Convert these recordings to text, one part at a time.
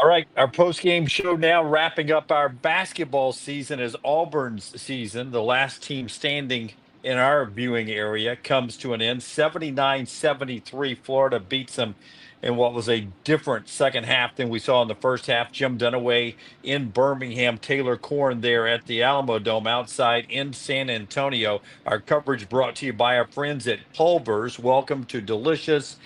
All right, our post-game show now wrapping up our basketball season as Auburn's season, the last team standing in our viewing area, comes to an end. 79-73, Florida beats them in what was a different second half than we saw in the first half. Jim Dunaway in Birmingham, Taylor Corn there at the Alamo Dome outside in San Antonio. Our coverage brought to you by our friends at Culver's. Welcome to delicious,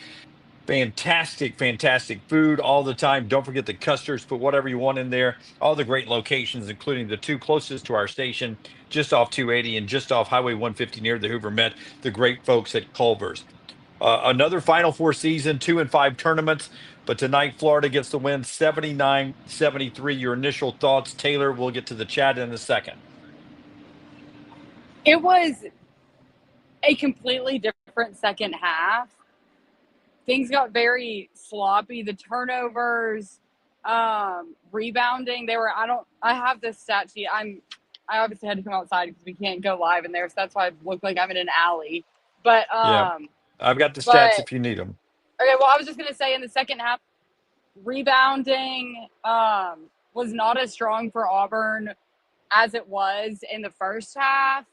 fantastic, fantastic food all the time. Don't forget the custards. Put whatever you want in there. All the great locations, including the two closest to our station, just off 280 and just off Highway 150 near the Hoover Met. The great folks at Culver's. Another Final Four season, 2-5 tournaments. But tonight, Florida gets the win 79-73. Your initial thoughts, Taylor? We'll get to the chat in a second. It was a completely different second half. Things got very sloppy. The turnovers, rebounding, I have this stat sheet. I obviously had to come outside because we can't go live in there, so that's why I look like I'm in an alley. But Yeah, I've got the stats if you need them. Okay, well, I was just gonna say in the second half, rebounding was not as strong for Auburn as it was in the first half,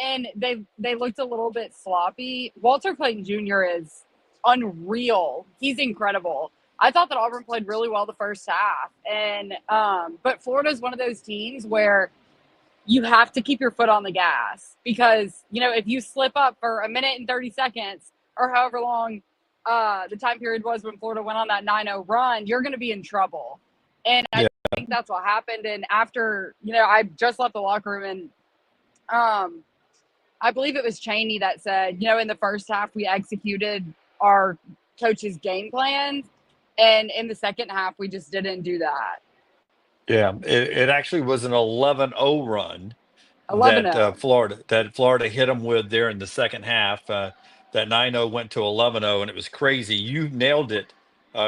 and they looked a little bit sloppy. Walter Clayton Jr. is unreal. He's incredible. I thought that Auburn played really well the first half, and but Florida's one of those teams where you have to keep your foot on the gas because if you slip up for a minute and 30 seconds or however long the time period was when Florida went on that 9-0 run, you're going to be in trouble. And I think that's what happened. And after I just left the locker room, and I believe it was Chaney that said in the first half we executed our coach's game plans, and in the second half we just didn't do that. Yeah, it actually was an 11-0 run 11-0. that Florida hit them with there in the second half. That 9-0 went to 11-0, and it was crazy. You nailed it.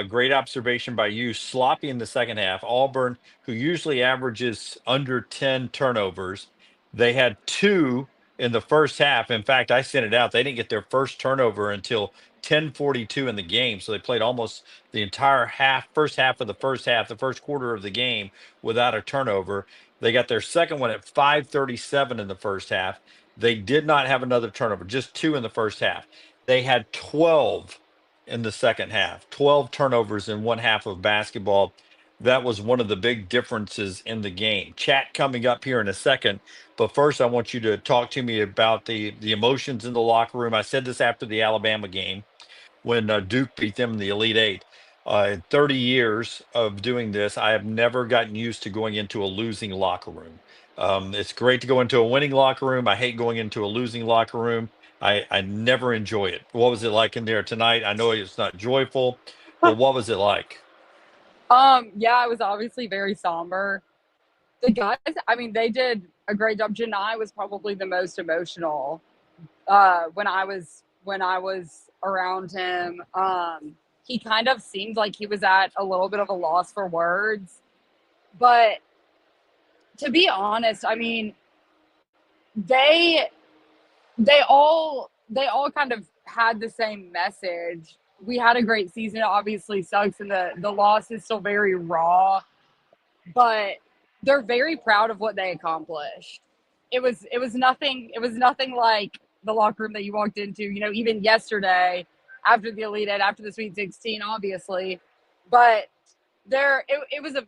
Great observation by you. Sloppy in the second half. Auburn, who usually averages under 10 turnovers, they had two in the first half. In fact, I sent it out. They didn't get their first turnover until 10:42 in the game. So they played almost the entire first half of the first half, the first quarter of the game without a turnover. They got their second one at 5:37 in the first half. They did not have another turnover, just two in the first half. They had 12 in the second half, 12 turnovers in one half of basketball. That was one of the big differences in the game. Chat coming up here in a second. But first, I want you to talk to me about the emotions in the locker room. I said this after the Alabama game when Duke beat them in the Elite Eight. In 30 years of doing this, I have never gotten used to going into a losing locker room. It's great to go into a winning locker room. I hate going into a losing locker room. I never enjoy it. What was it like in there tonight? I know it's not joyful, but what was it like? Yeah, it was obviously very somber. The guys, I mean, they did a great job. Johni was probably the most emotional when I was around him. He kind of seemed like he was at a little bit of a loss for words. But to be honest, I mean, they all kind of had the same message. We had a great season. It obviously sucks, and the loss is still very raw. But they're very proud of what they accomplished. It was nothing like the locker room that you walked into, even yesterday after the Elite Eight, after the Sweet 16, obviously. But it was a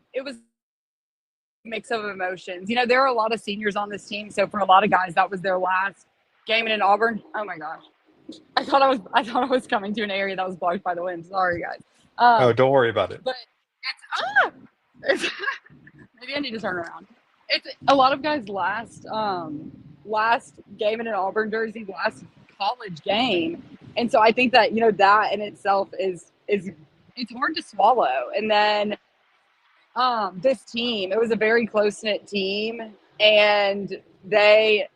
mix of emotions. There are a lot of seniors on this team, so for a lot of guys, that was their last game in Auburn. Oh my gosh. I thought I was coming to an area that was blocked by the wind. Sorry, guys. Oh, don't worry about it. But it's maybe I need to turn around. It's a lot of guys' last game in an Auburn jersey, last college game, and so I think that that in itself is it's hard to swallow. And then this team, it was a very close-knit team, and they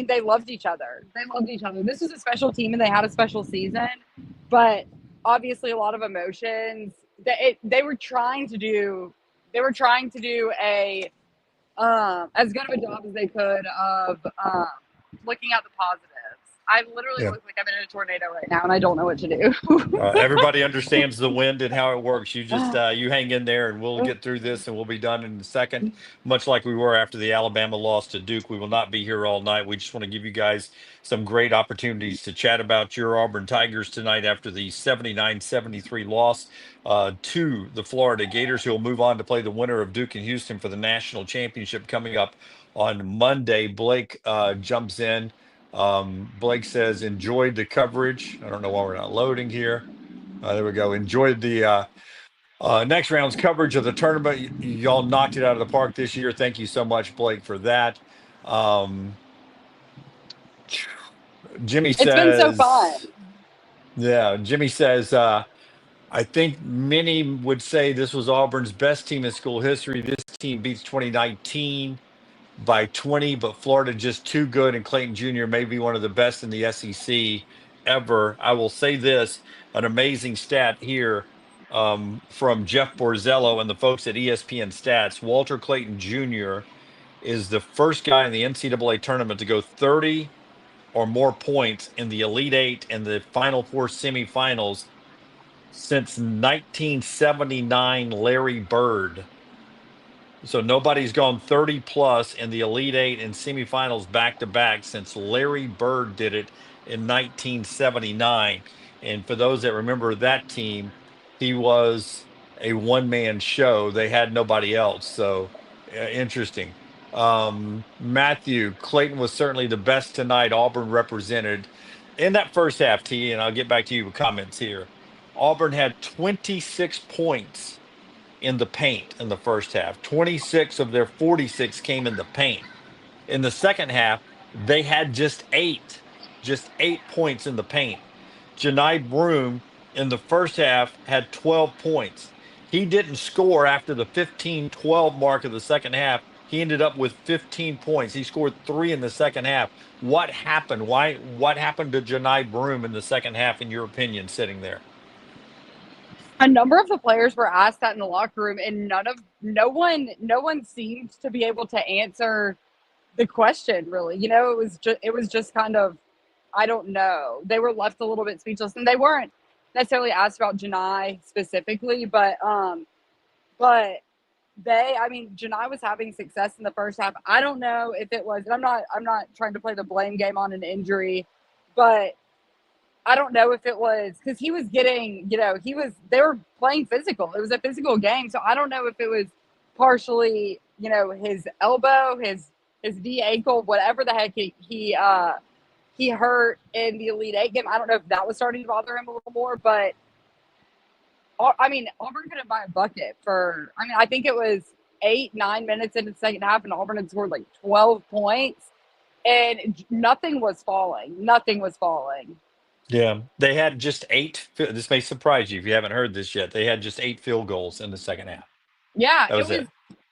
they loved each other. This was a special team, and they had a special season, but obviously a lot of emotions. They were trying to do a as good of a job as they could of looking at the positives. I literally Yeah. look like I'm in a tornado right now, and I don't know what to do. Everybody understands the wind and how it works. You just you hang in there, and we'll get through this, and we'll be done in a second. Much like we were after the Alabama loss to Duke, we will not be here all night. We just want to give you guys some great opportunities to chat about your Auburn Tigers tonight after the 79-73 loss to the Florida Gators, who will move on to play the winner of Duke and Houston for the national championship coming up on Monday. Blake jumps in. Blake says, enjoyed the coverage. I don't know why we're not loading here. There we go. Enjoyed the next round's coverage of the tournament. Y'all knocked it out of the park this year. Thank you so much, Blake, for that. Um, Jimmy It's been so fun. says, yeah, Jimmy says, I think many would say this was Auburn's best team in school history. This team beats 2019 by 20, but Florida just too good, and Clayton Jr. may be one of the best in the SEC ever. I will say this, an amazing stat here from Jeff Borzello and the folks at ESPN Stats. Walter Clayton Jr. is the first guy in the NCAA tournament to go 30 or more points in the Elite Eight and the Final Four semifinals since 1979 Larry Bird. So nobody's gone 30 plus in the Elite Eight and semifinals back to back since Larry Bird did it in 1979. And for those that remember that team, he was a one-man show. They had nobody else. So interesting. Matthew, Clayton was certainly the best tonight Auburn represented in that first half, T, and I'll get back to you with comments here. Auburn had 26 points in the paint in the first half. 26 of their 46 came in the paint. In the second half, they had just 8 points in the paint. Johni Broome in the first half had 12 points. He didn't score after the 15-12 mark of the second half. He ended up with 15 points. He scored 3 in the second half. What happened? What happened to Johni Broome in the second half, in your opinion, sitting there? A number of the players were asked that in the locker room, and no one seemed to be able to answer the question, really. It was just kind of, I don't know. They were left a little bit speechless, and they weren't necessarily asked about Johni specifically, but Johni was having success in the first half. I don't know if it was, and I'm not trying to play the blame game on an injury, but I don't know if it was because he was getting, they were playing physical. It was a physical game. So I don't know if it was partially, his elbow, his D ankle, whatever the heck he hurt in the Elite Eight game. I don't know if that was starting to bother him a little more, but Auburn couldn't buy a bucket I think it was 8-9 minutes into the second half, and Auburn had scored like 12 points, and nothing was falling. Yeah, they had just 8. This may surprise you if you haven't heard this yet. They had just 8 field goals in the second half. Yeah, That was it.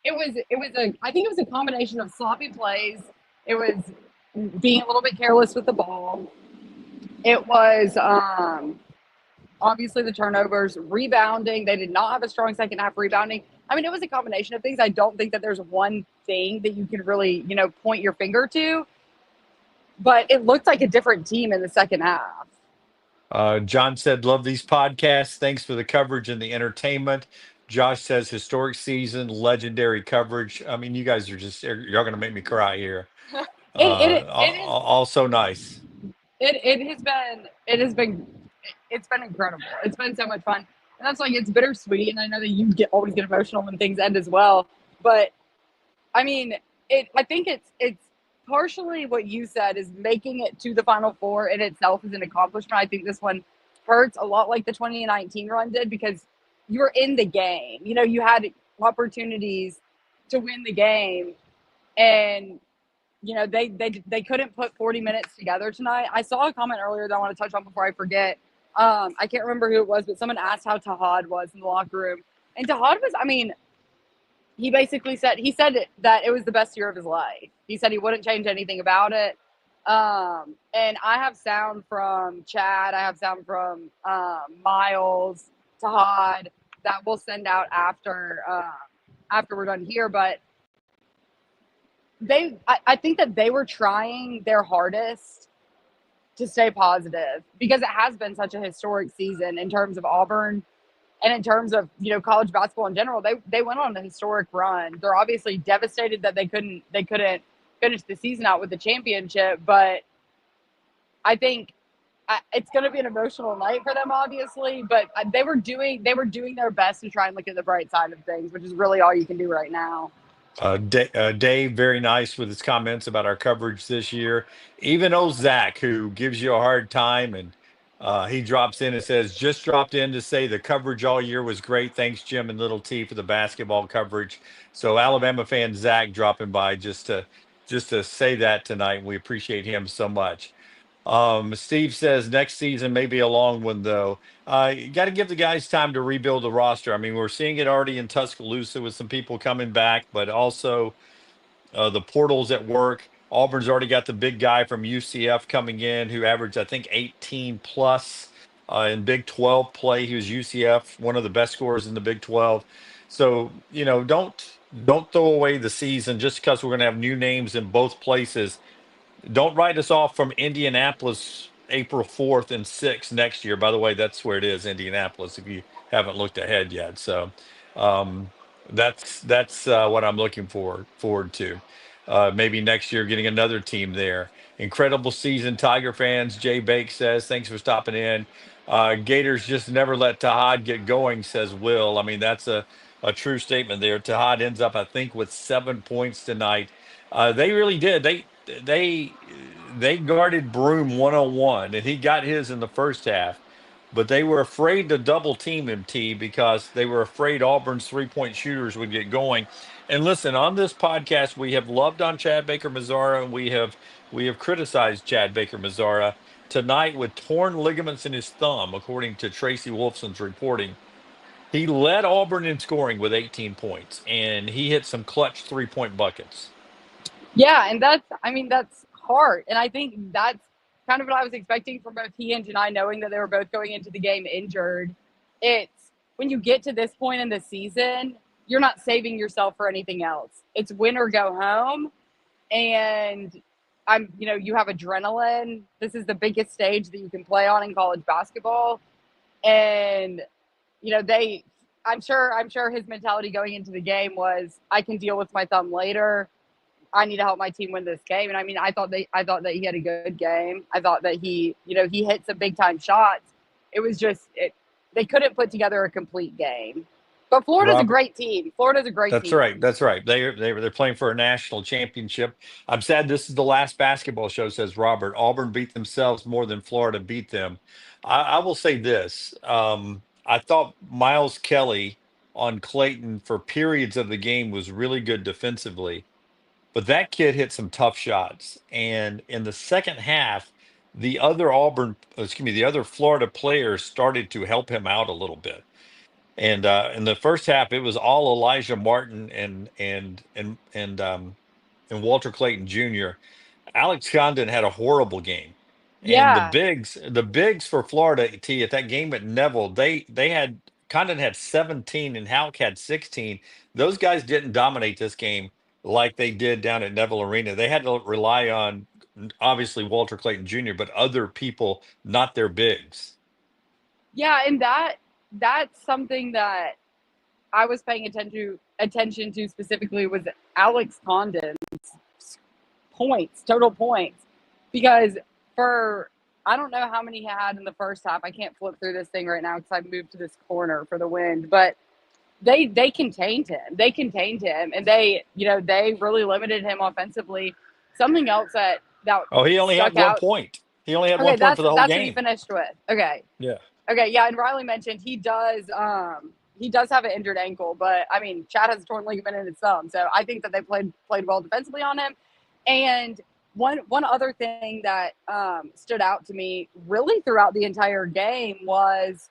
I think it was a combination of sloppy plays. It was being a little bit careless with the ball. It was obviously the turnovers, rebounding. They did not have a strong second half rebounding. It was a combination of things. I don't think that there's one thing that you can really, point your finger to. But it looked like a different team in the second half. John said, love these podcasts. Thanks for the coverage and the entertainment. Josh says, historic season, legendary coverage. You guys are you're going to make me cry here. All so nice. It's been incredible. It's been so much fun. And that's it's bittersweet. And I know that you always get emotional when things end as well. But I think it's partially what you said is making it to the Final Four in itself is an accomplishment. I think this one hurts a lot like the 2019 run did because you were in the game. You had opportunities to win the game, and they couldn't put 40 minutes together tonight. I saw a comment earlier that I want to touch on before I forget. I can't remember who it was, but someone asked how Tahad was in the locker room, and Tahad was, he basically said that it was the best year of his life. He said he wouldn't change anything about it. And I have sound from Chad. I have sound from Miles, Todd, that we'll send out after we're done here. But I think that they were trying their hardest stay positive, because it has been such a historic season in terms of Auburn and in terms of, college basketball in general. They went on a historic run. They're obviously devastated that they couldn't finish the season out with the championship, but I think it's going to be an emotional night for them, obviously. But they were doing their best to try and look at the bright side of things, which is really all you can do right now. Dave, very nice with his comments about our coverage this year. Even old Zach, who gives you a hard time, and he drops in and says, "Just dropped in to say the coverage all year was great. Thanks, Jim and Little T, for the basketball coverage." So Alabama fan Zach dropping by just to say that tonight. We appreciate him so much. Steve says next season may be a long one, though. You got to give the guys time to rebuild the roster. I mean, we're seeing it already in Tuscaloosa with some people coming back, but also the portals at work. Auburn's already got the big guy from UCF coming in who averaged, I think, 18 plus in Big 12 play. He was UCF, one of the best scorers in the Big 12. So, don't throw away the season just because we're going to have new names in both places. Don't write us off from Indianapolis April 4th and 6th next year. By the way, that's where it is, Indianapolis, if you haven't looked ahead yet. So um, that's what I'm looking forward to. Maybe next year getting another team there. Incredible season, Tiger fans. Jay Bake says, thanks for stopping in. Gators just never let Tahad get going, says Will. I mean, that's a true statement there. Tahad ends up, I think, with 7 points tonight. They really did. They guarded Broome 101, and he got his in the first half. But they were afraid to double team him, T, because they were afraid Auburn's 3-point shooters would get going. And listen, on this podcast, we have loved on Chad Baker Mazzara, and we have criticized Chad Baker Mazzara tonight with torn ligaments in his thumb, according to Tracy Wolfson's reporting. He led Auburn in scoring with 18 points, and he hit some clutch 3-point buckets. Yeah, and that's hard. And I think that's kind of what I was expecting from both he and Johni, knowing that they were both going into the game injured. It's when you get to this point in the season, you're not saving yourself for anything else. It's win or go home. And you have adrenaline. This is the biggest stage that you can play on in college basketball. And, I'm sure his mentality going into the game was, I can deal with my thumb later. I need to help my team win this game. And I mean, I thought that he had a good game. I thought that he hit some big time shots. It was just, they couldn't put together a complete game. But Florida's a great team. Florida's a great team. That's right. That's right. They're playing for a national championship. I'm sad this is the last basketball show, says Robert. Auburn beat themselves more than Florida beat them. I will say this. I thought Miles Kelly on Clayton for periods of the game was really good defensively. But that kid hit some tough shots. And in the second half, the other Florida players started to help him out a little bit. And in the first half, it was all Elijah Martin and Walter Clayton Jr. Alex Condon had a horrible game. And Yeah. the bigs for Florida, T, at that game at Neville, they had Condon had 17 and Houck had 16. Those guys didn't dominate this game like they did down at Neville Arena. They had to rely on obviously Walter Clayton Jr., but other people, not their bigs. Yeah, and that's something that I was paying attention to specifically was Alex Condon's total points, because I don't know how many he had in the first half. I can't flip through this thing right now because I moved to this corner for the wind, but they contained him. They contained him, and they really limited him offensively. Something else that he only had 1 point. He only had 1 point for the whole game. That's what he finished with. Okay. Yeah. Okay, yeah, and Riley mentioned he does have an injured ankle, but I mean, Chad has a torn ligament in his thumb, so I think that they played well defensively on him. And one other thing that stood out to me really throughout the entire game was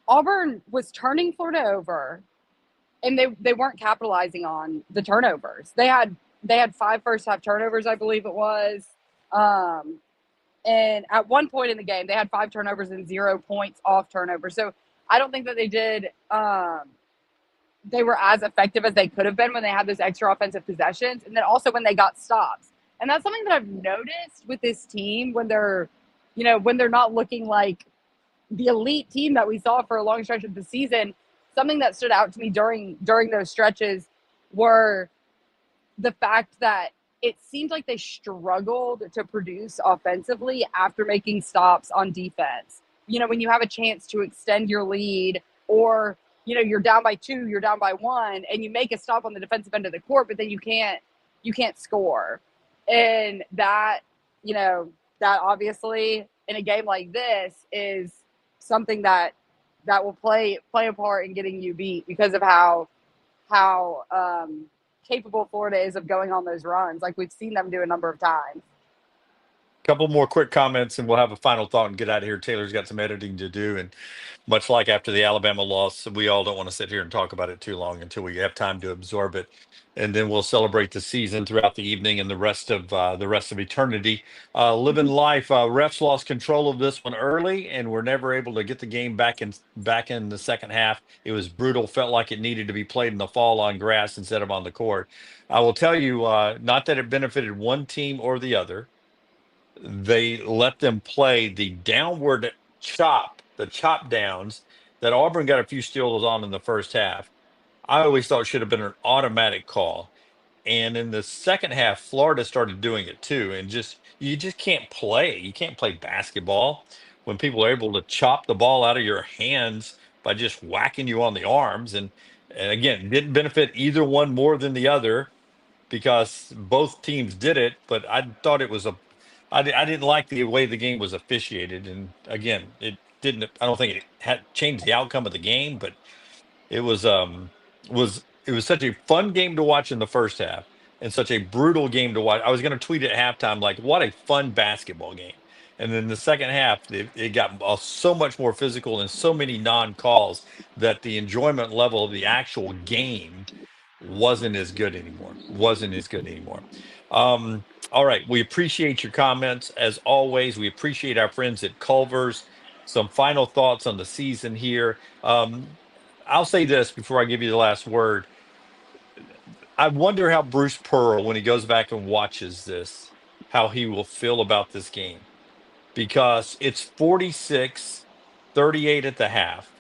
Auburn was turning Florida over, and they weren't capitalizing on the turnovers. They had 5 first half turnovers, I believe it was. And at one point in the game, they had 5 turnovers and 0 points off turnovers. So I don't think that they were as effective as they could have been when they had those extra offensive possessions. And then also when they got stops. And that's something that I've noticed with this team when they're, when they're not looking like the elite team that we saw for a long stretch of the season. Something that stood out to me during those stretches were the fact that it seemed like they struggled to produce offensively after making stops on defense. When you have a chance to extend your lead, or you're down by 2, you're down by 1, and you make a stop on the defensive end of the court, but then you can't score. And that, that obviously in a game like this is something that will play a part in getting you beat, because of how capable Florida is of going on those runs. Like, we've seen them do a number of times. Couple more quick comments and we'll have a final thought and get out of here. Taylor's got some editing to do, and much like after the Alabama loss, we all don't want to sit here and talk about it too long until we have time to absorb it, and then we'll celebrate the season throughout the evening and the rest of eternity. Living life. Refs lost control of this one early, and were never able to get the game back in the second half. It was brutal. Felt like it needed to be played in the fall on grass instead of on the court. I will tell you, not that it benefited one team or the other. They let them play the downward the chop downs that Auburn got a few steals on in the first half. I always thought should have been an automatic call. And in the second half, Florida started doing it too. And you just can't play. You can't play basketball when people are able to chop the ball out of your hands by just whacking you on the arms. And again, didn't benefit either one more than the other, because both teams did it. But I thought it was I didn't like the way the game was officiated. And again, it didn't. I don't think it had changed the outcome of the game, but it was such a fun game to watch in the first half, and such a brutal game to watch. I was going to tweet at halftime, like, what a fun basketball game. And then the second half, it got so much more physical and so many non-calls that the enjoyment level of the actual game wasn't as good anymore. All right. We appreciate your comments as always. We appreciate our friends at Culver's. Some final thoughts on the season here. I'll say this before I give you the last word. I wonder how Bruce Pearl, when he goes back and watches this, how he will feel about this game, because it's 46-38 at the half.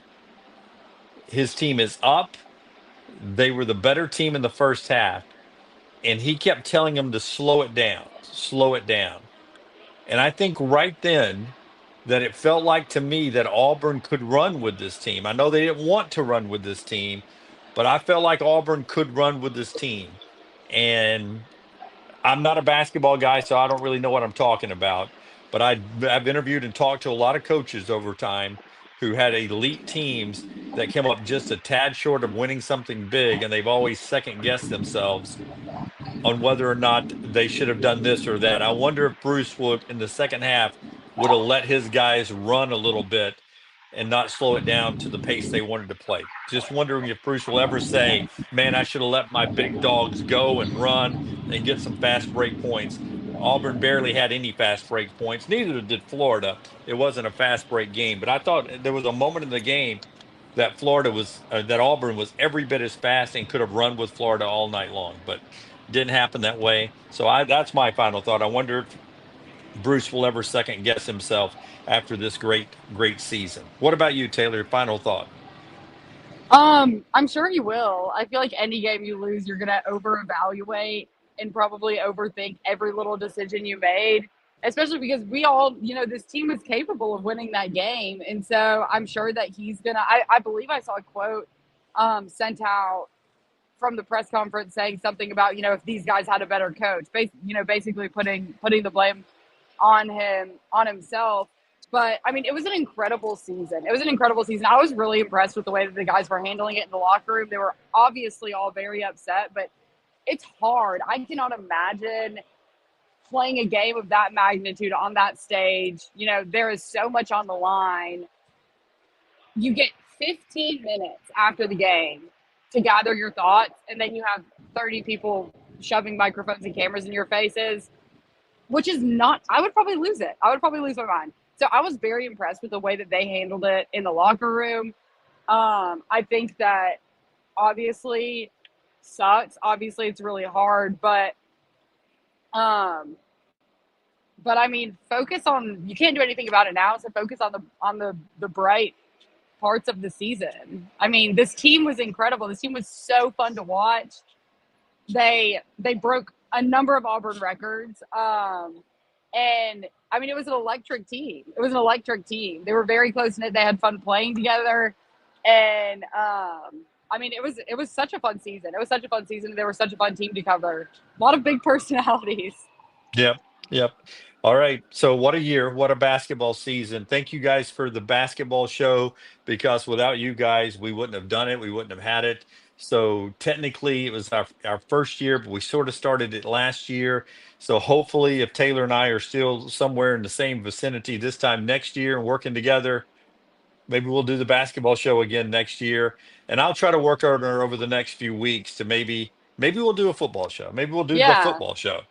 His team is up. They were the better team in the first half, and he kept telling them to slow it down, slow it down. And I think right then that it felt like to me that Auburn could run with this team. I know they didn't want to run with this team, but I felt like Auburn could run with this team. And I'm not a basketball guy, so I don't really know what I'm talking about. But I've interviewed and talked to a lot of coaches over time who had elite teams that came up just a tad short of winning something big, and they've always second guessed themselves on whether or not they should have done this or that. I wonder if Bruce would, in the second half, would have let his guys run a little bit and not slow it down to the pace they wanted to play. Just wondering if Bruce will ever say, man, I should have let my big dogs go and run and get some fast break points. Auburn barely had any fast break points. Neither did Florida. It wasn't a fast break game. But I thought there was a moment in the game that that Auburn was every bit as fast and could have run with Florida all night long. But didn't happen that way. So that's my final thought. I wonder if Bruce will ever second guess himself after this great season. What about you, Taylor? Final thought. I'm sure he will. I feel like any game you lose, you're gonna over evaluate and probably overthink every little decision you made, especially because we all, this team is capable of winning that game. And so I'm sure that he's gonna, I believe I saw a quote sent out from the press conference saying something about, if these guys had a better coach, basically putting the blame on himself. But I mean, it was an incredible season. I was really impressed with the way that the guys were handling it in the locker room. They were obviously all very upset, but it's hard. I cannot imagine playing a game of that magnitude on that stage. There is so much on the line. You get 15 minutes after the game to gather your thoughts, and then you have 30 people shoving microphones and cameras in your faces, which is not, I would probably lose it. I would probably lose my mind. So I was very impressed with the way that they handled it in the locker room. I think that obviously sucks. Obviously it's really hard, but Um, but I mean, focus on, you can't do anything about it now, so focus on the bright parts of the season. I mean, this team was incredible. This team was so fun to watch. They broke a number of Auburn records. And I mean, it was an electric team. It was an electric team. They were very close knit. They had fun playing together, and I mean, it was such a fun season. It was such a fun season. They were such a fun team to cover. A lot of big personalities. Yep. Yep. All right. So what a year. What a basketball season. Thank you guys for the basketball show, because without you guys, we wouldn't have done it. We wouldn't have had it. So technically it was our first year, but we sort of started it last year. So hopefully if Taylor and I are still somewhere in the same vicinity this time next year and working together, maybe we'll do the basketball show again next year. And I'll try to work on her over the next few weeks to maybe we'll do a football show. Maybe we'll do the Yeah. football show.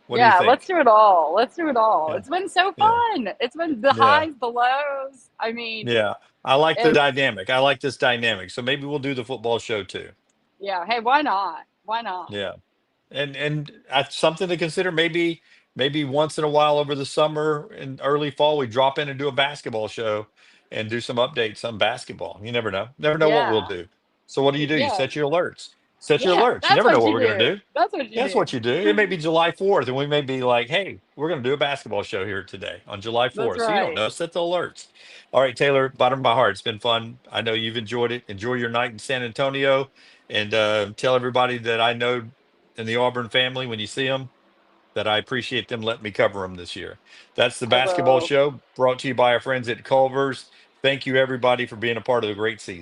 What do you Yeah, let's think? do it all. Let's do it all. Yeah. It's been so Yeah. fun. It's been the Yeah. highs, the lows. I mean, Yeah. I like the it, dynamic. I like this dynamic. So maybe we'll do the football show too. yeah. Hey, why not? Why not? Yeah. And that's something to consider. Maybe once in a while over the summer and early fall, we drop in and do a basketball show and do some updates on basketball. You never know. Never know what we'll Yeah. do. So what do? You Yeah. set your alerts. Set your Yeah. alerts. You That's never know what what you we're gonna do. do. That's what you That's what do. you do. It may be July 4th, and we may be like, hey, we're going to do a basketball show here today on July That's 4th. So you don't right. know. Set the alerts. All right, Taylor, bottom of my heart. It's been fun. I know you've enjoyed it. Enjoy your night in San Antonio, and tell everybody that I know in the Auburn family when you see them that I appreciate them letting me cover them this year. That's the I basketball will. show brought to you by our friends at Culver's. Thank you, everybody, for being a part of the great season.